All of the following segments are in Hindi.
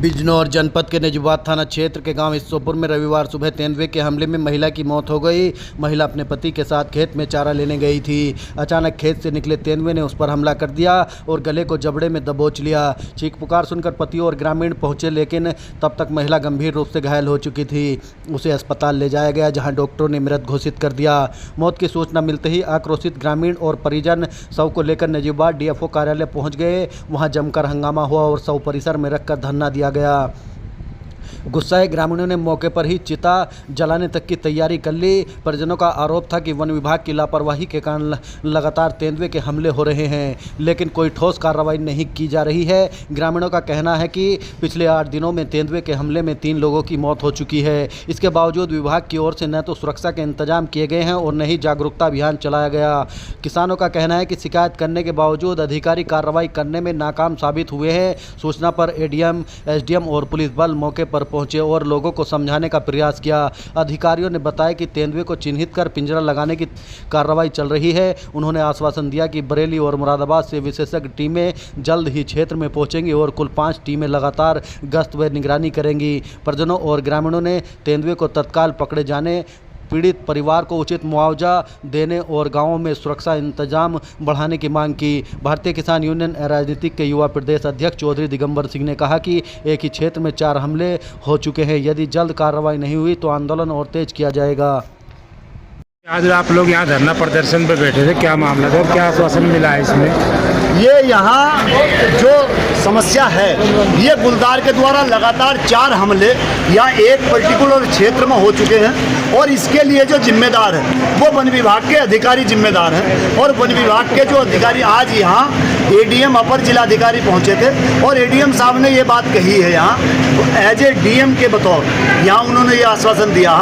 बिजनौर जनपद के नजीबाद थाना क्षेत्र के गांव ईसोपुर में रविवार सुबह तेंदुए के हमले में महिला की मौत हो गई। महिला अपने पति के साथ खेत में चारा लेने गई थी। अचानक खेत से निकले तेंदुए ने उस पर हमला कर दिया और गले को जबड़े में दबोच लिया। चीख पुकार सुनकर पति और ग्रामीण पहुंचे, लेकिन तब तक महिला गंभीर रूप से घायल हो चुकी थी। उसे अस्पताल ले जाया गया, जहाँ डॉक्टरों ने मृत घोषित कर दिया। मौत की सूचना मिलते ही आक्रोशित ग्रामीण और परिजन शव को लेकर नजीबाद डीएफओ कार्यालय पहुँच गए। वहाँ जमकर हंगामा हुआ और शव परिसर में रखकर धरना दिया गया। गुस्साए ग्रामीणों ने मौके पर ही चिता जलाने तक की तैयारी कर ली। परिजनों का आरोप था कि वन विभाग की लापरवाही के कारण लगातार तेंदुए के हमले हो रहे हैं, लेकिन कोई ठोस कार्रवाई नहीं की जा रही है। ग्रामीणों का कहना है कि पिछले 8 दिनों में तेंदुए के हमले में 3 लोगों की मौत हो चुकी है। इसके बावजूद विभाग की ओर से न तो सुरक्षा के इंतजाम किए गए हैं और न ही जागरूकता अभियान चलाया गया। किसानों का कहना है कि शिकायत करने के बावजूद अधिकारी कार्रवाई करने में नाकाम साबित हुए हैं। सूचना पर एडीएम, एसडीएम और पुलिस बल मौके पर पहुंचे और लोगों को समझाने का प्रयास किया। अधिकारियों ने बताया कि तेंदुए को चिन्हित कर पिंजरा लगाने की कार्रवाई चल रही है। उन्होंने आश्वासन दिया कि बरेली और मुरादाबाद से विशेषज्ञ टीमें जल्द ही क्षेत्र में पहुंचेंगी और कुल 5 टीमें लगातार गश्त व निगरानी करेंगी। परिजनों और ग्रामीणों ने तेंदुए को तत्काल पकड़े जाने, पीड़ित परिवार को उचित मुआवजा देने और गांवों में सुरक्षा इंतजाम बढ़ाने की मांग की। भारतीय किसान यूनियन राजनीतिक के युवा प्रदेश अध्यक्ष चौधरी दिगंबर सिंह ने कहा कि एक ही क्षेत्र में 4 हमले हो चुके हैं। यदि जल्द कार्रवाई नहीं हुई तो आंदोलन और तेज किया जाएगा। आज आप लोग यहाँ धरना प्रदर्शन पे बैठे थे, क्या मामला था और क्या आश्वासन मिला है इसमें? ये यहाँ जो समस्या है, ये गुलदार के द्वारा लगातार 4 हमले या एक पर्टिकुलर क्षेत्र में हो चुके हैं और इसके लिए जो जिम्मेदार है वो वन विभाग के अधिकारी जिम्मेदार हैं। और वन विभाग के जो अधिकारी आज यहाँ एडीएम अपर जिलाधिकारी पहुँचे थे और एडीएम साहब ने ये बात कही है यहाँ एज ए डीएम के बतौर, यहाँ उन्होंने ये आश्वासन दिया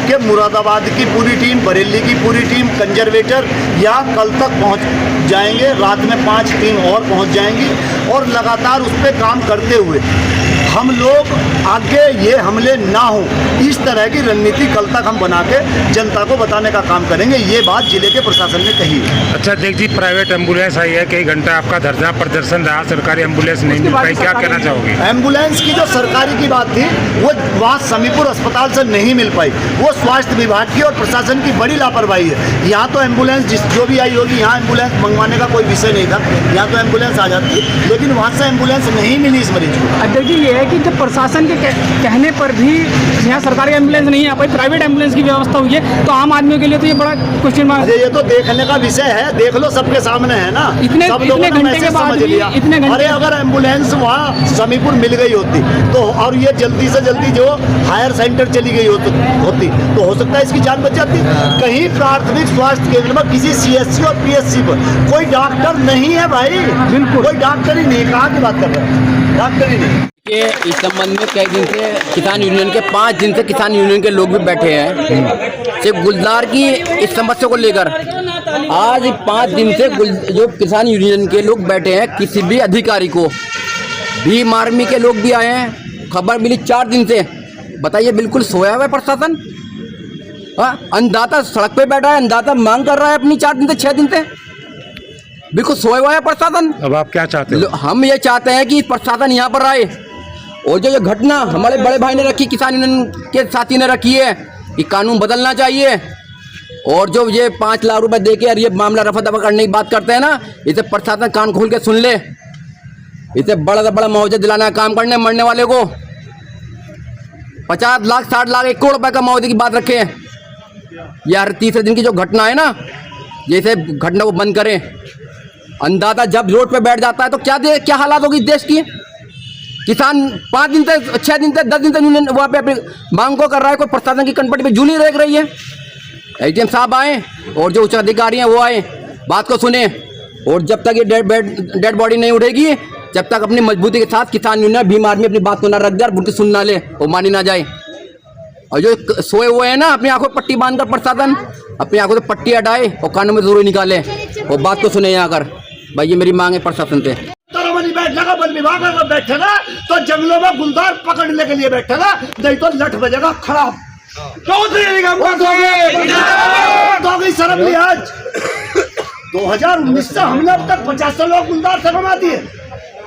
कि मुरादाबाद की पूरी टीम, बरेली की पूरी टीम, कंजर्वेटर यहाँ कल तक पहुँच जाएंगे। रात में 5 टीम और पहुँच जाएंगी और लगातार उस पर काम करते हुए हम लोग आगे ये हमले ना हो, इस तरह की रणनीति कल तक हम बना के जनता को बताने का काम करेंगे। ये बात जिले के प्रशासन ने कही है। अच्छा देख जी, प्राइवेट एम्बुलेंस आई है, कई घंटा आपका धरना प्रदर्शन रहा, सरकारी एम्बुलेंस नहीं मिल पाई, क्या कहना चाहोगे? एम्बुलेंस की जो सरकारी की बात थी वो वहाँ समीपुर अस्पताल से नहीं मिल पाई। वो स्वास्थ्य विभाग की और प्रशासन की बड़ी लापरवाही है। यहाँ तो एम्बुलेंस जो भी आई होगी, यहाँ एम्बुलेंस मंगवाने का कोई विषय नहीं था, यहाँ तो एम्बुलेंस आ जाती, लेकिन वहाँ से एम्बुलेंस नहीं मिली इस मरीज को। अध्यक्ष जी, ये है कि जब प्रशासन के कहने पर भी यहाँ सरकारी एम्बुलेंस नहीं आ पाई, प्राइवेट एम्बुलेंस की व्यवस्था हुई है, तो आम आदमियों के लिए तो ये बड़ा क्वेश्चन मार्क है। ये तो देखने का विषय है, देख लो, सबके सामने है ना। इतने घंटे के बाद इतने घंटे, अरे अगर एम्बुलेंस वहाँ समीपुर मिल गई होती तो, और ये जल्दी से जल्दी जो हायर सेंटर चली गई होती तो हो सकता है इसकी जान बच जाती। कहीं प्राथमिक स्वास्थ्य केंद्र में किसी सीएससी और पीएससी पर कोई डॉक्टर नहीं है भाई, बिल्कुल कोई डॉक्टर ही नहीं। कहाँ की बात कर रहे हैं, डॉक्टर ही नहीं। इस संबंध में कई दिन से किसान यूनियन के 5 दिन से किसान यूनियन के लोग भी बैठे हैं सिर्फ गुलदार की इस समस्या को लेकर। आज 5 दिन से जो किसान यूनियन के लोग बैठे हैं, किसी भी अधिकारी को, भीम आर्मी के लोग भी आए हैं, खबर मिली 4 दिन से। बताइए, बिल्कुल सोया हुआ है प्रशासन। अन्नदाता सड़क पे बैठा है, अन्नदाता मांग कर रहा है अपनी 4 दिन से 6 दिन से, बिल्कुल सोया हुआ है प्रशासन। अब आप क्या चाहते हो? हम ये चाहते हैं कि प्रशासन यहाँ पर आए और जो ये घटना हमारे बड़े भाई ने रखी, किसान यूनियन के साथी ने रखी है, ये कानून बदलना चाहिए। और जो ये 5 लाख रुपए दे के और ये मामला रफा दफा करने की बात करते हैं ना, इसे प्रशासन कान खोल के सुन ले। इसे बड़ा से बड़ा मुआवजा दिलाना है काम करने मरने वाले को। 50 लाख, 60 लाख, 1 करोड़ रुपए का मुआवजे की बात रखे। यार तीसरे दिन की जो घटना है ना, जैसे घटना को बंद करें। अन्नदाता जब रोड पे बैठ जाता है तो क्या हालात होगी देश की। किसान 5 दिन से, 6 दिन से, 10 दिन से यूनियन वहाँ पे अपनी मांग को कर रहा है, कोई प्रशासन की कनपटी पे जूनी देख रही है। एडीएम साहब आए और जो उच्च अधिकारी हैं वो आए, बात को सुने। और जब तक ये डेड बॉडी नहीं उठेगी, जब तक अपनी मजबूती के साथ किसान यूनियन, भीम आर्मी अपनी बात को ना रख दे और उनकी सुन ना ले, वो मानी ना जाए। और जो सोए हुए हैं ना, अपनी आंखों में पट्टी बांधकर प्रशासन अपनी आंखों से पट्टी हटाए और कानों में जरूरी निकाले और बात को सुने यहाँ कर। भाई ये मेरी मांग है प्रशासन से। वन विभाग अगर बैठे ना तो जंगलों में गुलदार पकड़ने के लिए बैठे ना, नहीं तो लठ बजेगा खराब। शर्म लिहाज 2019 से हमने अब तक 50 लोग गुलदार से कमा दिए।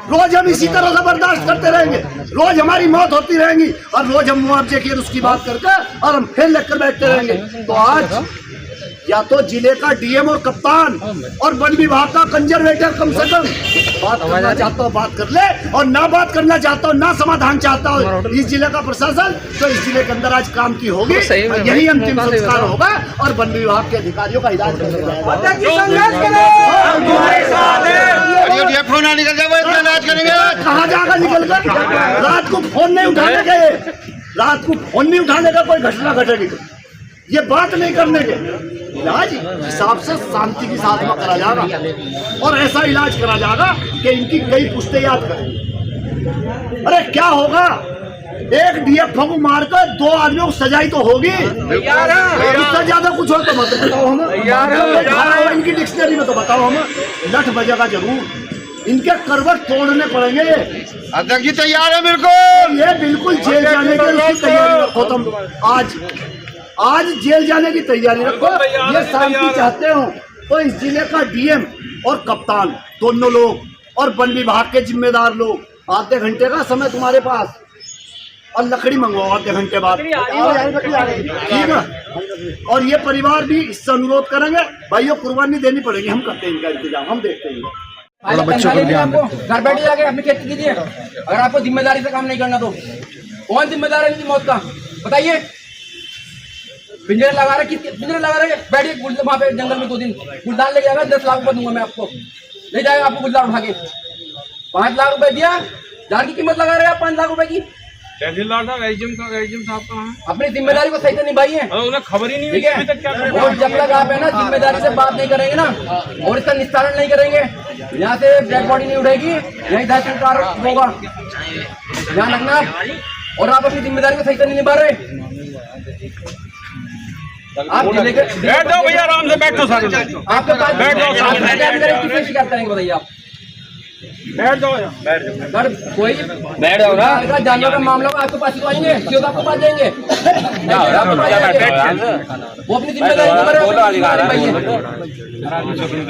रोज हम इसी तरह से बर्दाश्त करते रहेंगे, रोज हमारी मौत होती रहेगी और रोज हम मुआवजे की उसकी बात करके और हम फिर लेकर बैठते रहेंगे। तो आज या तो जिले का डीएम और कप्तान और वन विभाग का कंजर्वेटर कम से कम बात करना चाहता हो बात कर ले, और ना बात करना चाहता हो, ना समाधान चाहता हो इस जिले का प्रशासन, तो इस जिले के अंदर आज काम की होगी, यही अंतिम संस्कार होगा और वन विभाग के अधिकारियों का इलाज किया जाएगा। कहाँ जाएगा निकल कर? रात को फोन नहीं उठाने के, रात को फोन नहीं उठाने का कोई घटना घटेगी तो ये बात नहीं करने के, इलाज हिसाब से शांति के साथ में करा जाएगा और ऐसा इलाज करा जाएगा कि इनकी कई पुश्तें याद करें। अरे क्या होगा, एक डीएफओ को मारकर 2 आदमियों को सजाई तो होगी, इससे ज्यादा कुछ हो तो मत बताओ हमें, इनकी डिक्शनरी में तो बताओ हमें, लठ बजेगा जरूर, इनके करवट तोड़ने पड़ेंगे। अध्यक्ष जी तैयार है बिल्कुल, ये बिल्कुल जेल जाने की उसकी तैयारी रखो तुम, आज जेल जाने की तैयारी रखो। ये शांति चाहते हो तो इस जिले का डीएम और कप्तान दोनों लोग और वन विभाग के जिम्मेदार लोग, आधे घंटे का समय तुम्हारे पास और लकड़ी मंगवाओ आधे घंटे बाद, ठीक है। और ये परिवार भी इससे अनुरोध करेंगे, भाइयों कुर्बानी देनी पड़ेगी, हम करते हैं इनका इंतजाम, हम देखते हैं। बच्चों को घर बैठे जाके अपनी खेती कीजिए, अगर आपको जिम्मेदारी से काम नहीं करना तो कौन जिम्मेदार है इनकी मौत का बताइए। पिंजरे लगा रहे, पिंजरे लगा रहे, बैठिए वहाँ पे जंगल में 2 दिन, गुलदार लेके जाएगा, 10 लाख रुपए दूंगा मैं आपको, ले जाएगा आपको गुलदार उठा के। 5 लाख रुपए दिया, जार की कीमत लगा रहे हैं आप 5 लाख रुपए की। तहसीलदार साहब साहब कहाँ हैं? अपनी जिम्मेदारी को सही से निभाइए, उन्हें खबर ही नहीं ठीक है। और जब तक आप है ना जिम्मेदारी से बात नहीं करेंगे ना और इसका निस्तारण नहीं करेंगे, यहाँ से डेड बॉडी नहीं उठेगी, यही तहसील कार्य होगा, ध्यान रखना। और आप अपनी जिम्मेदारी को सही से नहीं निभा रहे, आप बैठ जाओ भैया, आराम से बैठो सारे, आपके पास बैठ जाओ, किससे शिकायत करेंगे बताइए आप? बैठ जाओ, सर कोई बैठ जाओ ना, जानवर का मामला हो आपके पास ही तो आएंगे, क्यों आपके पास जाएंगे? वो अपनी जिम्मेदारी